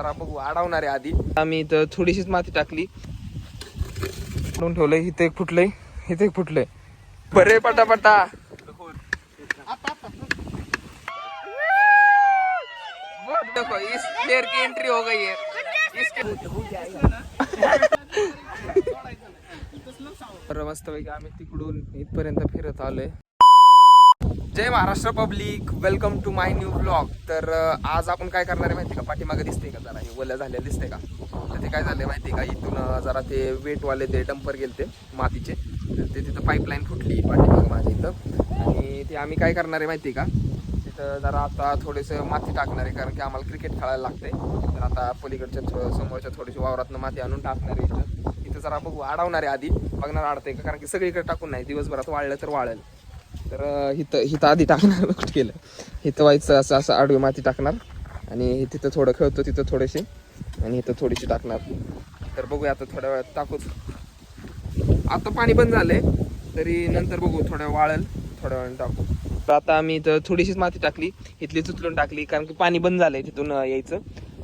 जरा बघू अडवणार आहे आधी. आम्ही इथं थोडीशीच माती टाकली, ठेवलंय. इथे एक फुटलंय, इथे एक फुटलंय. बरे पटापटा. देखो इस प्लेयर की एंट्री हो गई है. तर मस्तपैकी आम्ही तिकडून इथपर्यंत फिरत आलोय. जय Maharashtra public, welcome to my new blog. तर आज आपण काय करणार आहे माहिती का? पाठीमागे दिसते का जरा हे वल्या झालेलं दिसते का? तर ते काय झालं माहिती का, इथून जरा ते वेटवाले ते डंपर गेलते मातीचे, तर ते तिथं पाईपलाईन फुटली पाठीमागे माझ्या इथं. आणि ते आम्ही काय करणार आहे माहिती का, तिथं जरा आता थोडेसं माती टाकणार आहे, कारण की आम्हाला क्रिकेट खेळायला लागते. तर आता पलीकडच्या समोरच्या थोडीशी वावरातनं माती आणून टाकणार आहे इथं जरा बघू अडवणार आहे आधी, बघणार अडतंय का, कारण की सगळीकडे टाकून नाही, दिवसभरात वाळलं तर वाळेल. तर हिथं आधी टाकणार. गोष्ट केलं हिथं व्हायचं असं असं आडवी माती टाकणार, आणि तिथं थोडं खेळतो तिथं थोडेसे, आणि इथं थोडीशी टाकणार. तर बघूया आता थोड्या वेळात टाकूच. आता पाणी बंद झालंय, तरी नंतर बघू, थोड्या वाळेल, थोड्या वेळाने टाकू. तर आता आम्ही इथं थोडीशीच माती टाकली, इथली चुचलून टाकली, कारण की पाणी बंद झालंय तिथून यायचं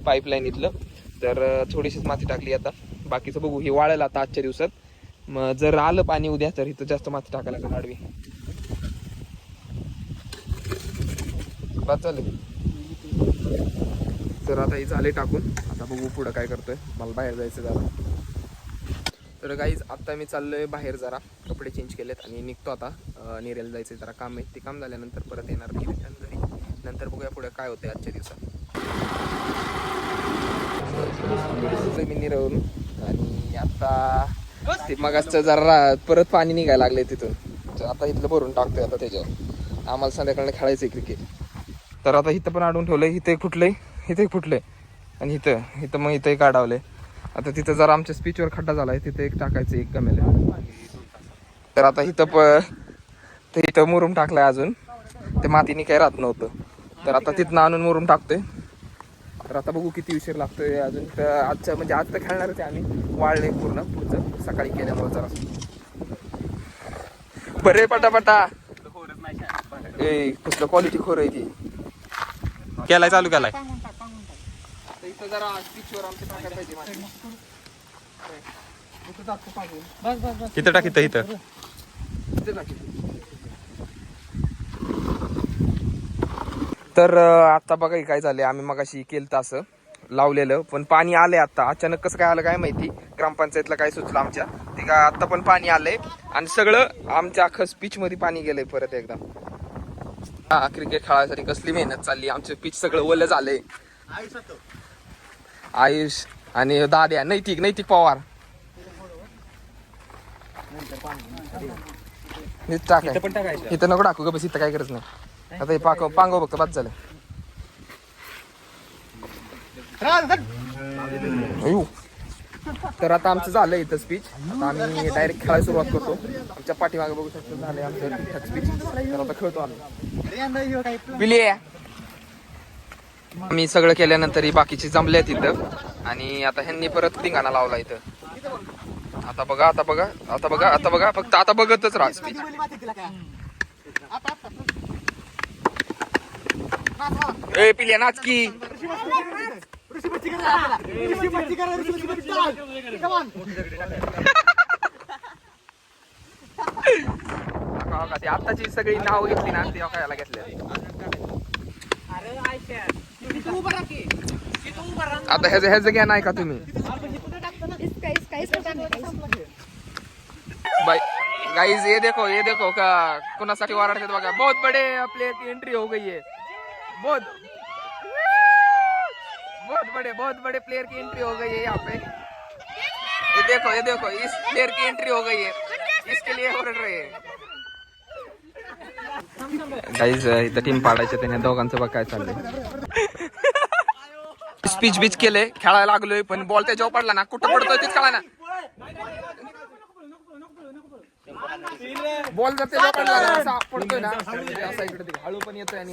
पाईपलाईन इथलं. तर थोडीशीच माती टाकली. आता बाकीचं बघू, हे वाळेल आता आजच्या दिवसात. मग जर आलं पाणी उद्या तर इथं जास्त माती टाकायला लागेल आडवी. चालेल. तर आता हे झाले टाकून, आता बघू पुढं काय करतोय. मला बाहेर जायचं जरा. तर गाईज आता मी चाललोय बाहेर, जरा कपडे चेंज केलेत आणि निघतो आता. नेरेला जायचं जरा काम आहे, ते काम झाल्यानंतर परत येणार मी घरी. नंतर बघूया पुढे काय होतंय आजच्या दिवसात. मी निरवरून, आणि आता ते मगाचं जरा परत पाणी निघायला लागले तिथून, तर आता इथलं भरून टाकतोय आता त्याच्यावर. आम्हाला संध्याकाळी खेळायचंय क्रिकेट. तर आता इथं पण अडवून ठेवलंय, इथे एक फुटलंय, इथे एक फुटलंय, आणि इथं मग इथं एक अडवलंय. आता तिथं जरा आमच्या स्पीचवर खड्डा झालाय, तिथे एक टाकायचं, एक कमेल. तर आता इथं मुरुम टाकलाय अजून, ते मातीने काही राहत नव्हतं, तर आता तिथनं आणून मुरुम टाकतोय. तर आता बघू किती उशीर लागतोय अजून. तर आजच्या म्हणजे आज तर खेळणारच आहे आम्ही, वाळले पूर्ण पुढचं सकाळी केल्यामुळे जरा. बरे पटापटा. ए कुठलं क्वालिटी खोर आहे ती. केलाय चालू केलाय. इथं जरा पिचवर आमच्या टाकायला पाहिजे माती. इथं टाक, इथं इथं टाक. तर आता बघा काय झालंय, आम्ही मगाशी केलं असं लावलेलं, पण पाणी आलंय आता. अचानक कसं काय आलं काय माहिती, ग्रामपंचायतला काय सुचलं आमच्या, ते का आता पण पाणी आलंय, आणि सगळं आमच्या अख्खं स्पीच मध्ये पाणी गेलंय परत एकदा. हा, क्रिकेट खेळायसाठी कसली मेहनत चालली, आमचं पिच सगळं ओलं झालंय. आयुष आणि दाद्या, नैतिक पवार इथं नको टाकू ग, बस इथं काय गरज नाही. आता हे पांगव बघतो, बाद झालं. तर आता आमचं झालं इथं स्पीच. आता आम्ही डायरेक्ट खेळायला सुरुवात करतो. आमच्या पाठीमागे बघू शकतो झालंय आमचं स्पीच. तर आता खेळतो आम्ही. मी सगळं केल्यानंतर ही बाकीची जमले तिथं, आणि आता ह्यांनी परत धिंगाणा लावला इथं. आता बघा फक्त आता बघतच राहा स्पीच. ए पिल्या नाच की. आताची सगळी नाव घेतली ना, ती काय घेतली. आता ह्याचं घ्या नाही का तुम्ही. गाइस ये देखो का कुणासाठी वारडतात बघा. बहुत बड़े प्लेयर की एंट्री हो गई है. बहुत बड़े प्लेयर की एंट्री हो गई है यहाँ पे. ये देखो इस प्लेयर की एंट्री हो गई है, इसके लिए ओरड रहे हैं. गाइस इथं टीम पाडायचं त्याने दोघांचं बघ काय चाललंय. स्पीच बीच केलंय, खेळायला लागलोय, पण बॉल त्याच्यावर पडला ना, कुठं पडतोय तेच कळा ना. बॉल जर त्याच्यावर पडला ना, असा पडतोय ना, असा इकडे हळू पण येतोय, आणि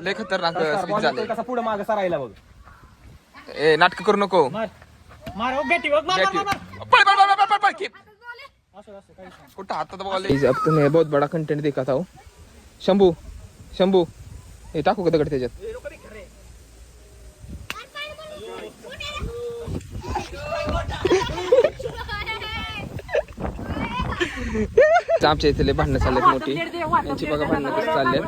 लय खतरनाक स्पीच झालंय. कसा पुढे मागे सरायला बघ. ए नाटक करू नको. कुठं हातात बॉल. अब तुम्हें बहुत बड़ा कंटेंट दिखाता हूँ. शंभू हे टाकू का दगड त्याच्यात. आमच्या इथले भांडणं चाललेत मोठी. त्यांची बघा भांडणं कसं चाललेत.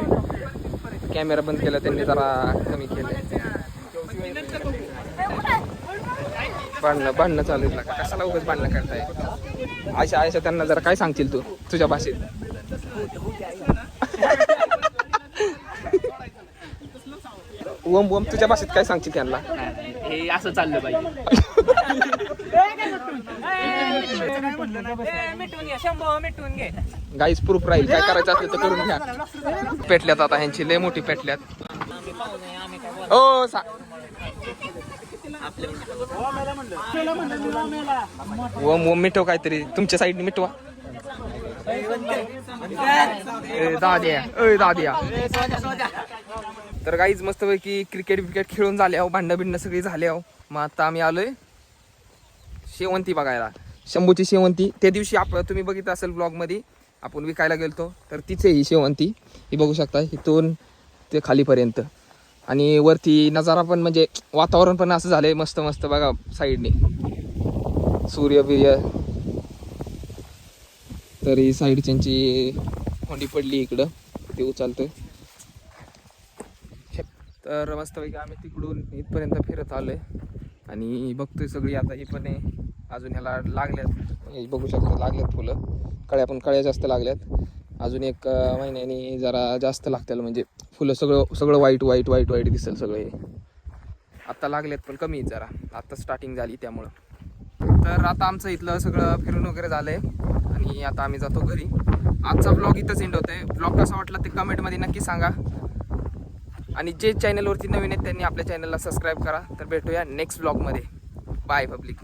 कॅमेरा बंद केला त्यांनी, जरा कमी केले. भांडणं चालू आहेत का? कशाला उगाच भांडणं करताय? आयशा त्यांना जरा काय सांगतील तू तुझ्या भाषेत? ओम तुझ्या भाषेत काय सांगतील त्यांना? हे असं चाललं पाहिजे. गाईस प्रूफ राहील, काय करायचं असलं तर करून घ्या. पेटल्यात आता ह्यांची लय मोठी पेटल्यात. ओ ओम मिटव काहीतरी तुमच्या साईडने मिटवा. दाद्या तर गाईज मस्तपैकी क्रिकेट खेळून झाले आहो, भांडणं बिंडणं सगळी झाले आहो. मग आता आम्ही आलोय शेवंती बघायला. शंभूची शेवंती त्या दिवशी तुम्ही बघितलं असेल ब्लॉग मध्ये आपण विकायला गेलतो, तर तीच आहे ही शेवंती. ही बघू शकता इथून ते खालीपर्यंत. आणि वरती नजारा पण म्हणजे वातावरण पण असं झालंय मस्त मस्त बघा. साईडने सूर्य बिर्य, तर ही साईडच्यांची होंडी पडली इकडं, ते उचलतंय. तर मस्तपैकी आम्ही तिकडून इथपर्यंत फिरत आलोय आणि बघतोय सगळी. आता ही पण आहे अजून, ह्याला लागल्यात, हे बघू शकता लागल्यात फुलं. कळ्या जास्त लागल्यात. अजून एक महिन्याने जरा जास्त लागतील, म्हणजे फुलं सगळं वाईट दिसेल सगळं. हे आत्ता लागलेत पण कमी आहेत जरा, आत्ता स्टार्टिंग झाली त्यामुळं. तर आता आमचं इथलं सगळं फिरून वगैरे झालंय आणि आता आम्ही जातो घरी. आजचा ब्लॉग इथंच एंड होतोय. ब्लॉग कसा वाटला ते कमेंटमध्ये नक्की सांगा. आणि जे चॅनलवरती नवीन आहेत त्यांनी आपल्या चॅनलला सबस्क्राईब करा. तर भेटूया नेक्स्ट ब्लॉगमध्ये. By public.